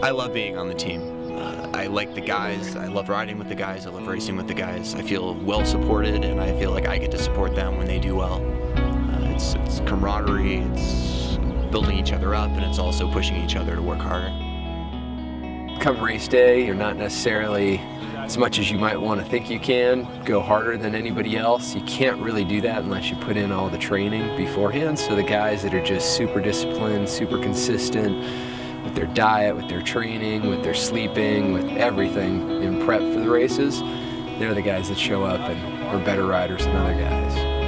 I love being on the team. I like the guys. I love riding with the guys. I love racing with the guys. I feel well supported, and I feel like I get to support them when they do well. It's camaraderie, it's building each other up, and it's also pushing each other to work harder. Come race day, you're not necessarily, as much as you might want to think you can, go harder than anybody else. You can't really do that unless you put in all the training beforehand. So the guys that are just super disciplined, super consistent with their diet, with their training, with their sleeping, with everything in prep for the races, they're the guys that show up and are better riders than other guys.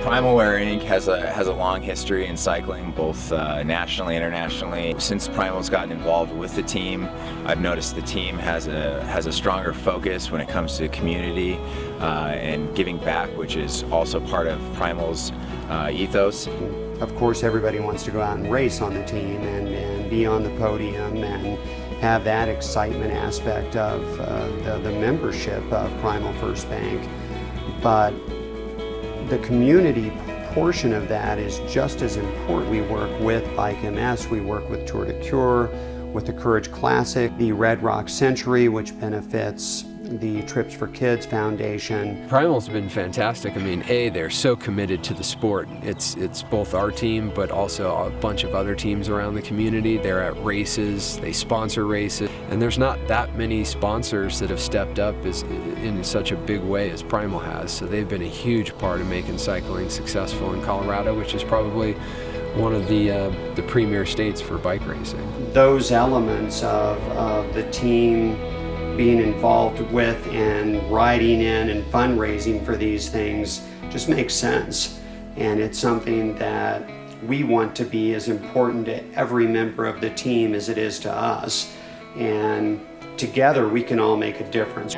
Primal Wear Inc. has a long history in cycling, both nationally and internationally. Since Primal's gotten involved with the team, I've noticed the team has a stronger focus when it comes to community and giving back, which is also part of Primal's ethos. Of course, everybody wants to go out and race on the team and be on the podium and have that excitement aspect of the membership of Primal First Bank. But the community portion of that is just as important. We work with Bike MS, we work with Tour de Cure, with the Courage Classic, the Red Rock Century, which benefits the Trips for Kids Foundation. Primal's been fantastic. I mean, they're so committed to the sport. It's both our team, but also a bunch of other teams around the community. They're at races, they sponsor races, and there's not that many sponsors that have stepped up in such a big way as Primal has. So they've been a huge part of making cycling successful in Colorado, which is probably one of the premier states for bike racing. Those elements of the team being involved with and riding in and fundraising for these things just makes sense. And it's something that we want to be as important to every member of the team as it is to us. And together we can all make a difference.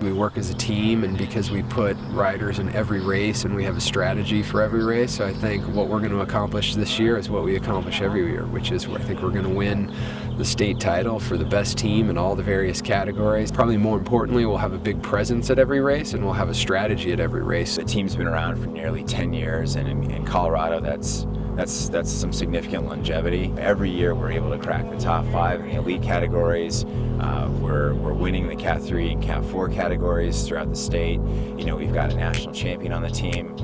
We work as a team, and because we put riders in every race and we have a strategy for every race, so I think what we're going to accomplish this year is what we accomplish every year, which is I think we're going to win the state title for the best team in all the various categories. Probably more importantly, we'll have a big presence at every race, and we'll have a strategy at every race. The team's been around for nearly 10 years, and in Colorado, that's some significant longevity. Every year we're able to crack the top 5 in the elite categories. We're winning the Cat 3 and Cat 4 categories throughout the state. You know, we've got a national champion on the team.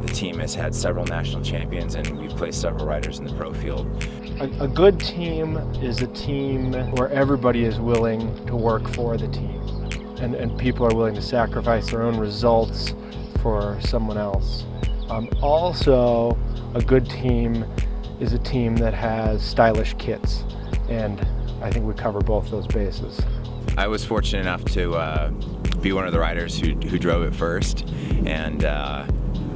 The team has had several national champions, and we've placed several riders in the pro field. A good team is a team where everybody is willing to work for the team, and people are willing to sacrifice their own results for someone else. Also, a good team is a team that has stylish kits, and I think we cover both those bases. I was fortunate enough to be one of the riders who drove it first, and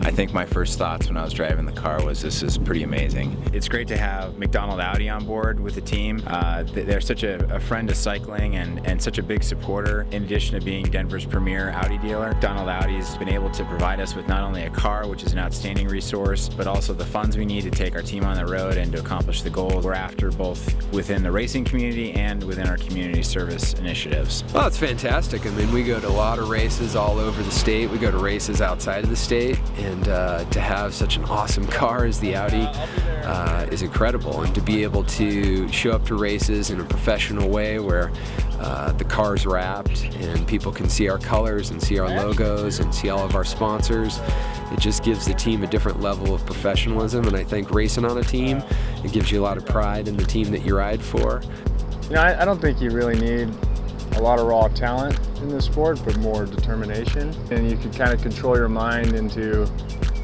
I think my first thoughts when I was driving the car was, this is pretty amazing. It's great to have McDonald Audi on board with the team. They're such a friend to cycling and such a big supporter. In addition to being Denver's premier Audi dealer, McDonald Audi's been able to provide us with not only a car, which is an outstanding resource, but also the funds we need to take our team on the road and to accomplish the goals we're after, both within the racing community and within our community service initiatives. Well, it's fantastic. I mean, we go to a lot of races all over the state. We go to races outside of the state, and to have such an awesome car as the Audi is incredible, and to be able to show up to races in a professional way where the car's wrapped and people can see our colors and see our logos and see all of our sponsors, it just gives the team a different level of professionalism. And I think racing on a team, it gives you a lot of pride in the team that you ride for. You know, I don't think you really need a lot of raw talent in this sport, but more determination. And you can kind of control your mind into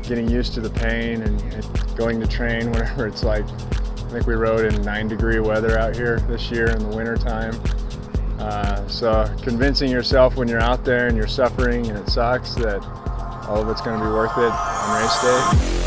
getting used to the pain and going to train whenever it's like, I think we rode in 9-degree weather out here this year in the winter time. So convincing yourself when you're out there and you're suffering and it sucks that all of it's going to be worth it on race day.